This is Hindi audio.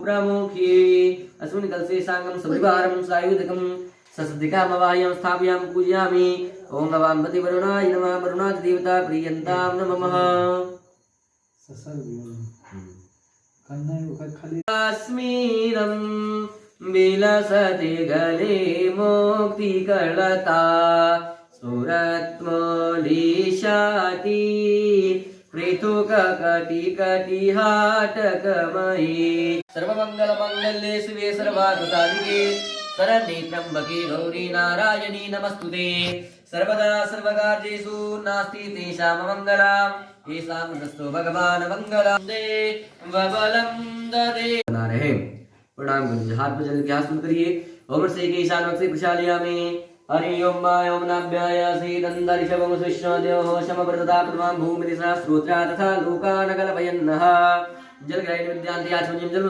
प्रमुखे अस्मिन् कलशे साङ्गं सपरिवारं सायुधकं ससद्धिकामवाह्यं स्थापयां पूजयामि ओम नवान्पति वरुणाय नमः वरुणाच देवता प्रियन्तां नमः अस्मिरं विलसति गले मुक्तिकलता सुरत्मलिशाति पृथुककटिकटिहाटकमयी सर्वमङ्गलमङ्गल्ये शिवे सर्वार्थसाधिके शरण्ये त्र्यम्बके गौरी नारायणी नमस्तुते सर्वदा सर्वकार्येषु नास्ति तेषाममङ्गलम् येषां नस्तो भगवान् मङ्गलं दे वबलं ददे बना रहे प्रणाम करिए हाथ में जल के हाथ करिए ओम से के ईशान से प्रशालयामि हरि ओम मा ओम नाभ्याय सीदन्तरिषभं सुष्णोदेवो समवर्तता प्रमां भूमिरिसा श्रोत्रा तथा लोकानकलपयन्नः जल ग्रहण विद्यांति आचमनीयं जल